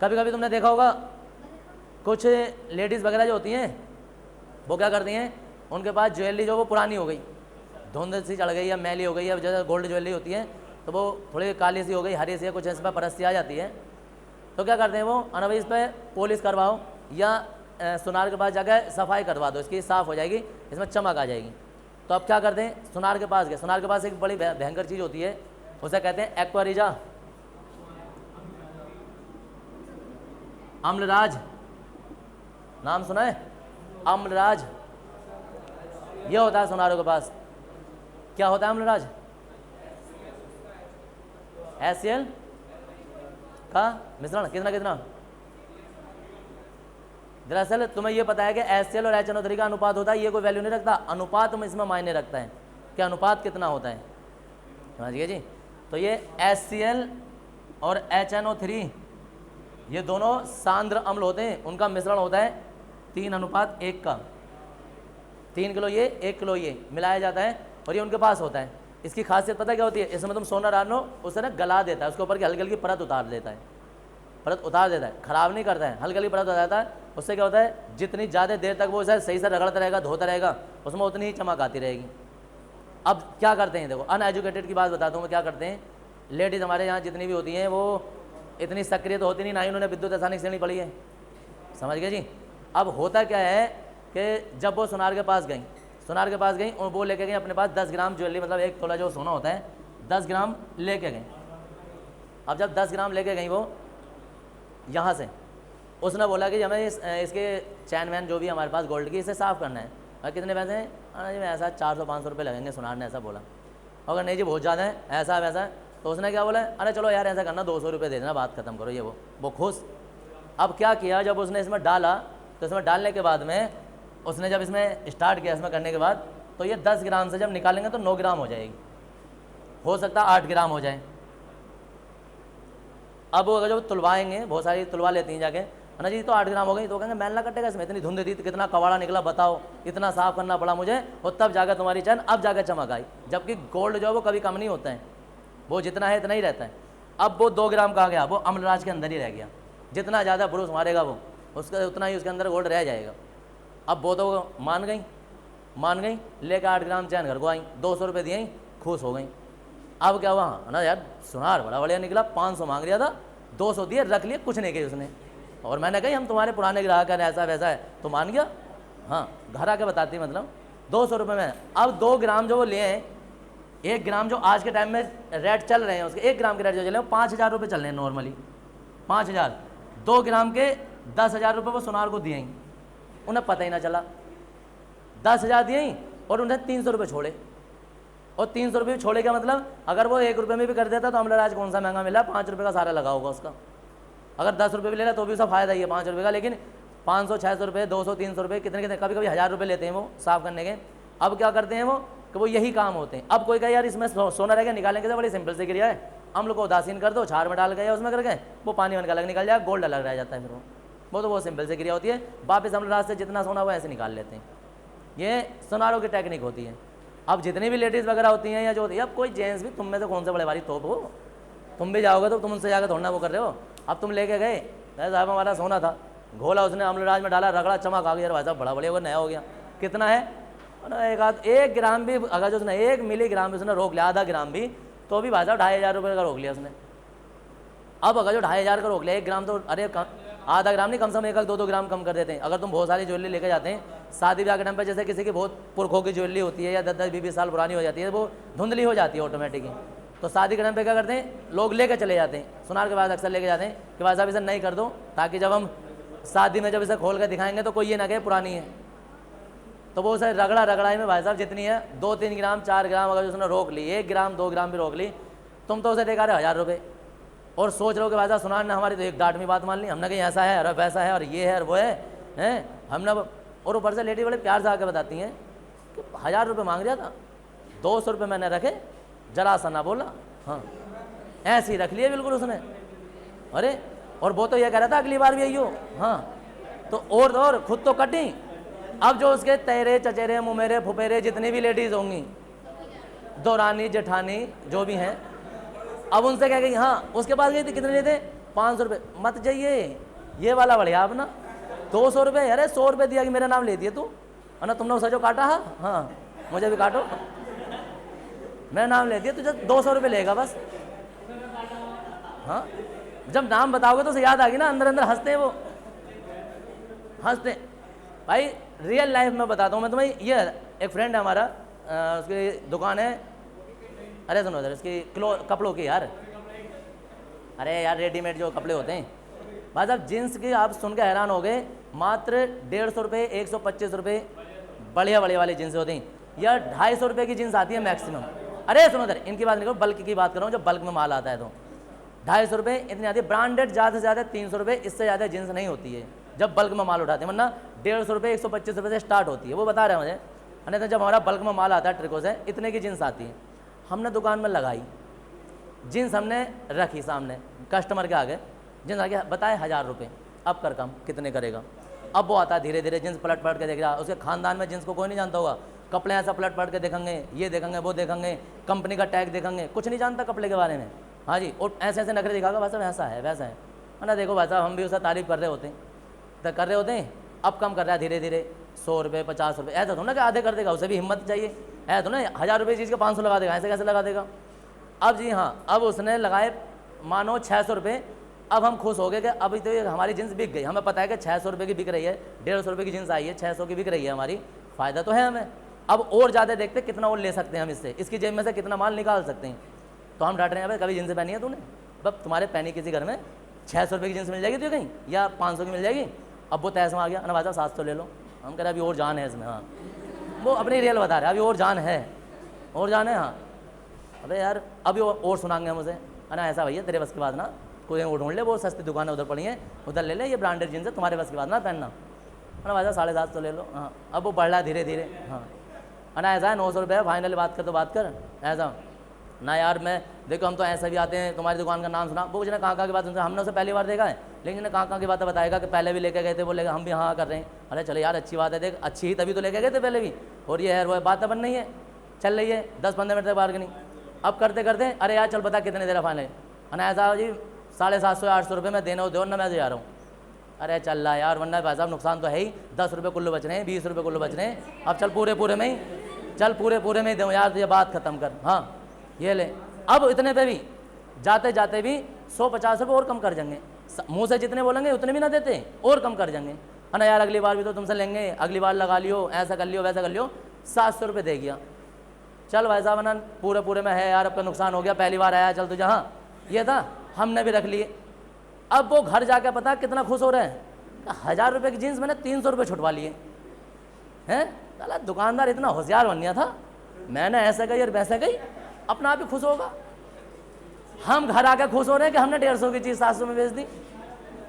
कभी कभी तुमने देखा होगा कुछ लेडीज़ वगैरह जो होती हैं वो क्या करती हैं, उनके पास ज्वेलरी जो वो पुरानी हो गई, धुंध सी चढ़ गई या मैली हो गई, या जैसे गोल्ड ज्वेलरी होती है तो वो थोड़ी काली सी हो गई, हरी सी, कुछ इस पर परस्ती आ जाती है, तो क्या करते हैं वो, अना भाई इस पर पॉलिश करवाओ या सुनार के पास जाकर सफाई करवा दो, इसकी साफ़ हो जाएगी, इसमें चमक आ जाएगी। तो अब क्या करते हैं, सुनार के पास गए, सुनार के पास एक बड़ी भयंकर चीज़ होती है, उसे कहते हैं एक्वारिजा, अम्लराज, नाम सुना है, अम्लराज, ये होता है सुनारों के पास। क्या होता है अम्लराज? HCl का मिश्रण, कितना कितना। दरअसल तुम्हें यह पता है कि HCl और HNO3 का अनुपात होता है, ये कोई वैल्यू नहीं रखता, अनुपात में इसमें मायने रखता है कि अनुपात कितना होता है, समझिए जी। तो ये HCl और HNO3 ये दोनों सांद्र अम्ल होते हैं, उनका मिश्रण होता है 3:1 का, 3 किलो ये 1 किलो ये मिलाया जाता है और ये उनके पास होता है। इसकी खासियत पता क्या होती है, इसमें तुम सोना डालो, उसे ना गला देता है, उसके ऊपर की हल्की हल्की परत उतार देता है, परत उतार देता है, खराब नहीं करता है, हल्की हल्की परत उतार देता है। उससे क्या होता है, जितनी ज़्यादा देर तक वो उसे सही से रगड़ता रहेगा, धोता रहेगा, उसमें उतनी ही चमक आती रहेगी। अब क्या करते हैं, देखो अनएजुकेटेड की बात बताता हूँ मैं, क्या करते हैं लेडीज़ हमारे यहाँ जितनी भी होती हैं वो इतनी सक्रिय तो होती नहीं, ना ही उन्होंने विद्युत रासायनिक श्रेणी पढ़ी है, समझ गए जी। अब होता क्या है कि जब वो सुनार के पास गई, सुनार के पास गई और वो लेके गई अपने पास 10 ग्राम ज्वेलरी, मतलब 1 तोला जो सोना होता है 10 ग्राम लेके गई। अब जब 10 ग्राम लेके गई वो यहाँ से, उसने बोला कि हमें इसके चैन वैन जो भी हमारे पास गोल्ड की, इसे साफ़ करना है, और कितने पैसे हैं, जी मैं ऐसा 400-500 रुपये लगेंगे, सुनार ने ऐसा बोला। अगर नहीं जी बहुत ज़्यादा है, ऐसा वैसा, तो उसने क्या बोला, अरे चलो यार ऐसा करना 200 रुपये दे देना, बात खत्म करो, ये वो खुश। अब क्या किया, जब उसने इसमें डाला तो इसमें डालने के बाद में उसने जब इसमें स्टार्ट किया, इसमें करने के बाद, तो ये 10 ग्राम से जब निकालेंगे तो 9 ग्राम हो जाएगी, हो सकता है 8 ग्राम हो जाए। अब वो अगर जब तुलवाएंगे, बहुत सारी तुलवा लेती हैं जाके, है ना जी, तो 8 ग्राम हो गई, तो कहेंगे मैल ना कटेगा इसमें, इतनी धुंध थी, कितना कवाड़ा निकला बताओ, इतना साफ़ करना पड़ा मुझे, और तब जाकर तुम्हारी चैन अब जाकर चमक आई। जबकि गोल्ड जो है वो कभी कम नहीं होता है, वो जितना है इतना ही रहता है। अब वो 2 ग्राम कहाँ गया, वो अम्लराज के अंदर ही रह गया, जितना ज़्यादा ब्रूस मारेगा वो उसका उतना ही उसके अंदर गोल्ड रह जाएगा। अब वो तो मान गई, लेकर 8 ग्राम चैन घर को आई, 200 रुपये दिए, खुश हो गई। अब क्या हुआ ना यार, सुनार बड़ा बढ़िया निकला, 500 मांग लिया था, 200 दिए, रख लिए, कुछ नहीं किए उसने। और मैंने कही हम तुम्हारे पुराने ग्राहक हैं, ऐसा वैसा है, तो मान गया, हाँ घर आके बताती, मतलब 200 रुपये में। अब 2 ग्राम जो वो लिए हैं, 1 ग्राम जो आज के टाइम में रेट चल रहे हैं उसके, 1 ग्राम के रेट जो चल रहे हैं 5,000 रुपये चल रहे हैं नॉर्मली, 5,000। 2 ग्राम के 10,000 रुपये वो सुनार को दिए, उन्हें पता ही ना चला, 10,000 दिए और उन्हें 300 रुपये छोड़े। और 300 रुपये छोड़े का मतलब, अगर वो 1 रुपये में भी कर देता तो अम्लराज कौन सा महंगा मिला, 5 रुपये का सारा लगा होगा उसका। अगर 10 रुपये भी ले रहा तो भी उसका फ़ायदा ही है 5 रुपये का, लेकिन 500-600 रुपये, 200-300 रुपये, कितने कभी कभी 1,000 रुपये लेते हैं वो साफ़ करने के। अब क्या करते हैं वो कि वो यही काम होते हैं। अब कोई कहे यार इसमें सोना रह गया, निकालने के, बड़ी सिंपल सी क्रिया है, अम्ल को उदासीन कर दो, छार में डाल गए उसमें करके, वो पानी में अलग निकल जाएगा, गोल्ड अलग रह जाता है फिर वो तो बहुत सिंपल सी क्रिया होती है। वापस अम्लराज से जितना सोना वो ऐसे निकाल लेते हैं, ये सुनारों की टेक्निक होती है। अब जितनी भी लेडीज़ वगैरह होती हैं या जो होती है, अब कोई जेंट्स भी, तुम में से कौन से बड़े भारी तोप हो, तुम भी जाओगे तो तुम उनसे जाकर थोड़ा वो कर रहे हो। अब तुम लेके गए, साहब हमारा सोना था, घोला उसने अम्लराज में डाला, रगड़ा, चमक आ गया, भाई साहब बड़ा बढ़िया हो गया, नया हो गया। कितना है, 1 ग्राम भी अगर जो उसने 1 मिलीग्राम भी उसने रोक लिया, आधा ग्राम भी, तो भी भाई साहब 2,500 रुपये का रोक लिया उसने। अब अगर जो 2,500 का रोक लिया, 1 ग्राम तो अरे आधा ग्राम नहीं, कम से कम 1-2 ग्राम कम कर देते हैं। अगर तुम बहुत सारी ज्वेलरी लेके जाते हैं, शादी ब्याह के टाइम पर जैसे किसी की बहुत पुरखों की ज्वेलरी होती है या 10-20 साल पुरानी हो जाती है, वो धुंधली हो जाती है ऑटोमेटिक, तो शादी के टाइम पे क्या करते हैं लोग लेके चले जाते हैं, सुनार के बाद अक्सर लेके जाते हैं कि भाई साहब इसे नहीं कर दो, ताकि जब हम शादी में जब इसे खोल कर दिखाएंगे तो कोई ये ना कहे पुरानी है। तो वो उसे रगड़ाई में भाई साहब जितनी है 2-3 ग्राम 4 ग्राम अगर उसने रोक ली, 1 ग्राम 2 ग्राम भी रोक ली, तुम तो उसे देगा 1,000 रुपये, और सोच रहे हो कि भाई साहब सुनार ने हमारी तो एक डांट में बात मान ली, हमने कहीं ऐसा है और वैसा है और ये है और वो है हमने। और ऊपर से लेडी बड़े प्यार से आके बताती हैं कि 1,000 रुपये मांग रहा था, 200 रुपये मैंने रखे, जरा सा ना बोला, हाँ ऐसे ही रख लिए बिल्कुल उसने। अरे और वो तो ये कह रहा था अगली बार भी यही हो, हाँ तो और खुद तो कटी। अब जो उसके तेरे चचेरे मुमेरे फुफेरे जितनी भी लेडीज़ होंगी, दौरानी जेठानी जो भी हैं, अब उनसे कह गई, हाँ उसके पास गई थी, कितने लेते 500 रुपये मत जाइए, ये वाला बढ़िया अपना 200 रुपये। अरे 100 रुपये दिया कि मेरा नाम ले दिया तू, है ना, तुमने उसे जो काटा है, हाँ मुझे भी काटो, मेरा नाम ले दिया, तुझे 200 रुपये लेगा बस। हाँ जब नाम बताओगे तो उसे याद आ गई ना, अंदर अंदर हंसते हैं वो, हंसते भाई। रियल लाइफ में बताता हूँ मैं तुम्हें, ये एक फ्रेंड है हमारा, उसकी दुकान है, अरे सुनो इधर, इसकी कपड़ों की यार, अरे यार रेडीमेड जो कपड़े होते हैं भाई साहब, जीन्स की आप सुन के हैरान हो गए, मात्र 150 रुपये 125 रुपये बढ़िया बढ़िया वाली जीन्स होती हैं, या 250 रुपये की जीन्स आती है मैक्सिमम। अरे सुनो इधर, इनकी बात नहीं करो, बल्क की बात कर रहा हूँ, जब बल्क में माल आता है तो 250 रुपये इतनी आती है। ब्रांडेड ज़्यादा से ज़्यादा 300 रुपये, इससे ज़्यादा जीन्स नहीं होती है जब बल्क में माल उठाते हैं, वरना 150 रुपये 125 रुपये से स्टार्ट होती है, वो बता रहे हैं मुझे। नहीं तो जब हमारा बल्क में माल आता है ट्रिको से, इतने की जीन्स आती है। हमने दुकान में लगाई जीन्स, हमने रखी सामने कस्टमर के आगे, जीन्स आगे बताए 1000 रुपये, अब कर कम कितने करेगा। अब वो आता है धीरे धीरे, जीन्स पलट पलट के देख रहा, उसके खानदान में जीन्स को कोई नहीं जानता होगा, कपड़े ऐसा पलट पलट के देखेंगे, ये देखेंगे वो देखेंगे, कंपनी का टैग देखेंगे, कुछ नहीं जानता कपड़े के बारे में। हाँ जी, और ऐसे ऐसे नखरे दिखागा, भाई साहब ऐसा है वैसा है ना, देखो भाई साहब हम भी उसका तारीफ कर रहे होते हैं, तो कर रहे होते हैं, अब कम कर रहा है धीरे धीरे, 100 रुपये 50 रुपये, ऐसा तो ना कि आधे कर देगा, उसे भी हिम्मत चाहिए, ऐसा तो ना 1000 रुपये चीज़ का 500 लगा देगा, ऐसे कैसे लगा देगा। अब जी हाँ, अब उसने लगाए मानो 600 रुपये, अब हम खुश हो गए कि अभी तो ये हमारी जीन्स बिक गई, हमें पता है कि 600 रुपये की बिक रही है, 150 रुपये की जीन्स आई है, 600 की बिक रही है हमारी, फ़ायदा तो है हमें। अब और ज़्यादा देखते कितना और ले सकते हैं हम इससे, इसकी जेब में से कितना माल निकाल सकते हैं। तो हम डांट रहे हैं, भाई कभी जीन्स पहनी है तूने, बस तुम्हारे पहनी किसी घर में 600 रुपये की जीन्स मिल जाएगी तुझे कहीं, या 500 की मिल जाएगी। अब वो तैस में आ गया ना, भाई साहब 700 ले लो, हम कह रहे अभी और जान है इसमें। हाँ वो अपनी रियल बता रहे हैं, अभी और जान है, और जान है। हाँ अबे यार अभी और सुनाएंगे हम उसे, है ना, ऐसा भैया तेरे बस की बात ना, कोई और ढूंढ ले, वो सस्ती दुकानें उधर पड़ी हैं, उधर ले ले, ये ब्रांडेड जीन्स है, तुम्हारे बस की बात ना पहनना, है ना भाई साहब 750 ले लो। हाँ अब वो बढ़ रहा है धीरे धीरे। हाँ है ना, ऐसा है 900 रुपये फाइनल, बात कर तो बात कर, ऐसा ना यार। मैं देखो हम तो ऐसा भी आते हैं, तुम्हारी दुकान का नाम सुना, वो मुझे कहाँ की बात सुनते, हमने उसे पहली बार देखा है, लेकिन कहाँ की बातें बताएगा कि पहले भी लेके गए थे, बोलेगा हम भी हाँ कर रहे हैं। अरे चलो यार अच्छी बात है, देख अच्छी ही तभी तो लेके गए थे पहले भी, और ये है वो बातें बन रही है, चल रही है 10-15 मिनट तक बार्गेनिंग। अब करते करते अरे यार चल बता कितने दे रहा फाइनल, है ना, ऐसा जी 750-800 रुपये मैं देना हो दो ना, मैं तो जा रहा हूँ। अरे चल रहा यार, वरना भाई साहब नुकसान तो है ही, 10 रुपये कुल्लू बच रहे हैं, 20 रुपये कुल्लू बच रहे हैं, अब चल पूरे में ही, चल पूरे में ही दो यार, तुझे बात खत्म कर। हाँ ये ले, अब इतने पे भी जाते जाते भी 150 रुपये और कम कर जाएंगे, मुँह से जितने बोलेंगे उतने भी ना देते, और कम कर जाएंगे, है ना यार अगली बार भी तो तुमसे लेंगे, अगली बार लगा लियो, ऐसा कर लियो वैसा कर लियो, 700 रुपये दे गया। चल भाई साहब ना पूरे में है यार, अब का नुकसान हो गया, पहली बार आया, चल तुझे हाँ ये था, हमने भी रख लिए। अब वो घर जाकर पता कितना खुश हो रहे हैं, 1000 रुपये की जीन्स मैंने 300 रुपये छुटवा लिए हैं। साला दुकानदार इतना होशियार बन गया था, मैंने ऐसा कही और वैसा कही, अपना आप ही खुश होगा। हम घर आकर खुश हो रहे हैं कि हमने 150 की चीज़ 700 में बेच दी,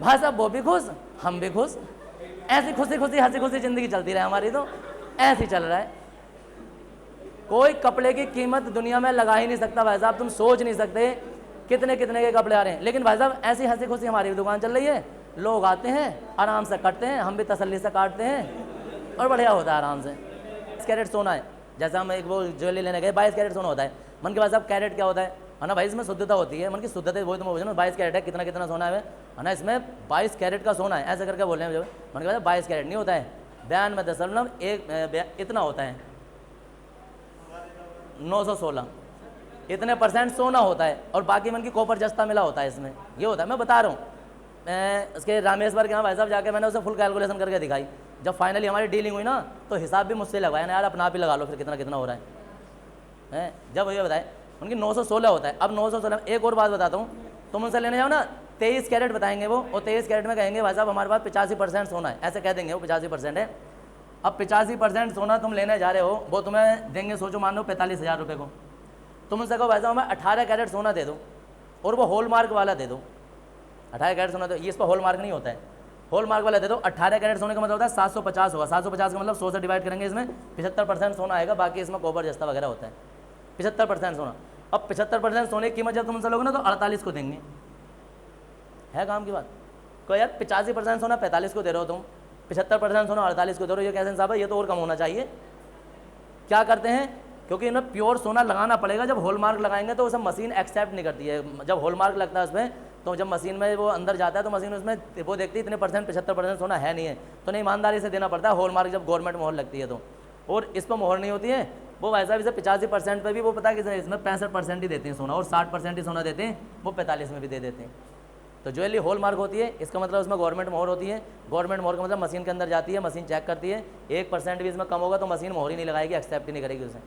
भाई साहब वो भी खुश, हम भी खुश, ऐसी खुशी खुशी हंसी खुशी ज़िंदगी चलती रहे हमारी, तो ऐसी चल रहा है। कोई कपड़े की कीमत दुनिया में लगा ही नहीं सकता भाई साहब, तुम सोच नहीं सकते कितने कितने के कपड़े आ रहे हैं, लेकिन भाई साहब ऐसी हंसी खुशी हमारी भी दुकान चल रही है, लोग आते हैं आराम से कटते हैं, हम भी तसल्ली से काटते हैं और बढ़िया होता है आराम से। 22 कैरेट सोना है, जैसा हम एक वो ज्वेलरी लेने गए 22 कैरेट सोना होता है, मन के भाई साहब कैरेट क्या होता है ना भाई, इसमें शुद्धता होती है, मन की शुद्धता वही तो मुझे 22 कैरेट है, कितना कितना सोना है ना, इसमें 22 कैरेट का सोना है, ऐसे करके बोल रहे हैं मुझे, मन के भाई 22 कैरेट नहीं होता है, 92.1 इतना होता है, 916 इतने % सोना होता है, और बाकी मन की कॉपर जस्ता मिला होता है इसमें, ये होता है। मैं बता रहा हूँ, मैं उसके रामेश्वर के यहाँ भाई साहब जाके मैंने उसे फुल कैलकुलेशन करके दिखाई, जब फाइनली हमारी डीलिंग हुई ना, तो हिसाब भी मुझसे लगवाया ना यार, अपना आप ही लगा लो फिर कितना कितना हो रहा है। जब ये बताए उनकी 916 होता है, अब 916। एक और बात बताता हूँ, तुम उनसे लेने जाओ ना 23 कैरेट बताएंगे वो, और 23 कैरेट में कहेंगे भाई साहब हमारे पास 85% सोना है, ऐसे कह देंगे वो 85% है। अब 85% सोना तुम लेने जा रहे हो, वो तुम्हें देंगे, सोचो मान लो 45,000 रुपये को, तुम उनसे कहो भाई साहब हमें 18 कैरेट सोना दे दो, और वो हॉल मार्क वाला दे दो, 18 कैरेट सोना दो, ये इस पर हॉल मार्क नहीं होता है, हॉल मार्क वाला दे दो। 18 कैरेट सोने का मतलब होता है 750 होगा, 750 का मतलब 100 से डिवाइड करेंगे, इसमें 75% सोना आएगा, बाकी इसमें कॉपर जस्ता वगैरह होता है, 75% सोना। अब 75% सोने की कीमत जब तुम उनसे लोगे ना, तो 48 को देंगे, है काम की बात। कोई यार 85% सोना 45 को दे रहे हो तुम, 75% सोना 48 को दे रहे हो, ये कैसे हिसाब है, ये तो और कम होना चाहिए। क्या करते हैं, क्योंकि इन्हें प्योर सोना लगाना पड़ेगा, जब हॉलमार्क लगाएंगे तो उसे मशीन एक्सेप्ट नहीं करती है, जब हॉलमार्क लगता है उसमें तो जब मशीन में वो अंदर जाता है तो मशीन उसमें वो देखती है इतने परसेंट 75% सोना है नहीं है, तो नहीं ईमानदारी से देना पड़ता है हॉल मार्क जब गवर्नमेंट मोहर लगती है तो। और इस पर मोहर नहीं होती है, वो वैसा भी 85% पर भी वो पता है कि इसमें 65% ही देते हैं सोना, और 60% ही सोना देते हैं, वो 45 में भी दे देते हैं। तो ज्वेलरी हॉल मार्क होती है, इसका मतलब उसमें गवर्नमेंट मोहर होती है। गवर्नमेंट मोहर का मतलब मशीन के अंदर जाती है, मशीन चेक करती है, 1% भी इसमें कम होगा तो मशीन मोहर ही नहीं लगाएगी, एक्सेप्ट ही नहीं करेगी उसे।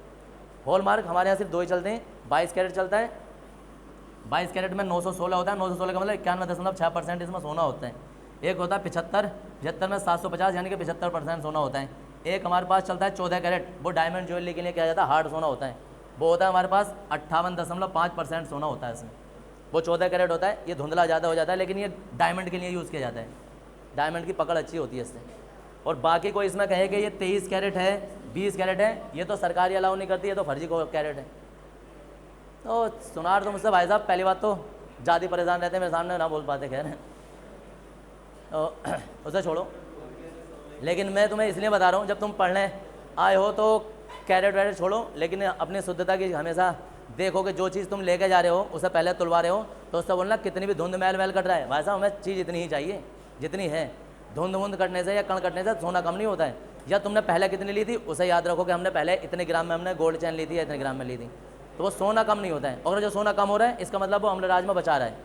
हॉल मार्क हमारे यहाँ सिर्फ 2 ही चलते हैं, 22 कैरेट चलता है, 22 कैरेट में 916 होता है, 916 का मतलब 91.6% इसमें सोना होता है। एक होता है 75, 75 में 750 यानी कि 75% सोना होता है। एक हमारे पास चलता है 14 कैरेट, वो डायमंड ज्वेलरी के लिए किया जाता है, हार्ड सोना होता है, वो होता है हमारे पास 58.5% सोना होता है इसमें, वो 14 कैरेट होता है। ये धुंधला ज़्यादा हो जाता है, लेकिन ये डायमंड के लिए यूज़ किया जाता है, डायमंड की पकड़ अच्छी होती है इससे। और बाकी कोई इसमें कहे कि ये 23 कैरेट है, 20 कैरेट है, ये तो सरकारी अलाउ नहीं करती है, तो फर्जी कैरेट है। तो सुनार तो मुझसे भाई साहब पहली बात तो ज़्यादा ही परेशान रहते हैं, मेरे सामने ना बोल पाते, खैर तो उसे छोड़ो। लेकिन मैं तुम्हें इसलिए बता रहा हूँ, जब तुम पढ़ने आए हो तो कैरेट वैरेट छोड़ो, लेकिन अपनी शुद्धता की हमेशा देखो कि जो चीज़ तुम लेके जा रहे हो उसे पहले तुलवा रहे हो तो उससे बोलना कितनी भी धुंध मैल वैल कट रहा है, भाई साहब हमें चीज़ इतनी ही चाहिए जितनी है। धुंध वुंध कटने से या कण कटने से सोना कम नहीं होता है। या तुमने पहले कितनी ली थी उसे याद रखो कि हमने पहले इतने ग्राम में हमने गोल्ड चैन ली थी या इतने ग्राम में ली थी, तो वो सोना कम नहीं होता है। और जो सोना कम हो रहा है इसका मतलब वो अम्लराज में बचा रहा है।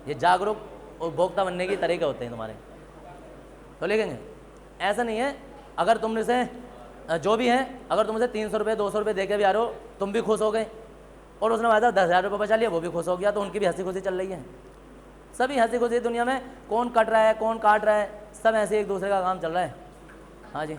ये जागरूक उपभोक्ता बनने की तरीके होते हैं तुम्हारे, तो लिखेंगे। ऐसा नहीं है अगर तुमने से जो भी है, अगर तुम उसे 300 रुपये 200 रुपये दे के भी आ रहे हो, तुम भी खुश हो गए और उसने वादा 10,000 रुपये बचा लिया, वो भी खुश हो गया, तो उनकी भी हंसी खुशी चल रही है। सभी हंसी खुशी दुनिया में, कौन कट रहा है कौन काट रहा है, सब ऐसे एक दूसरे का काम चल रहा है। हाँ जी।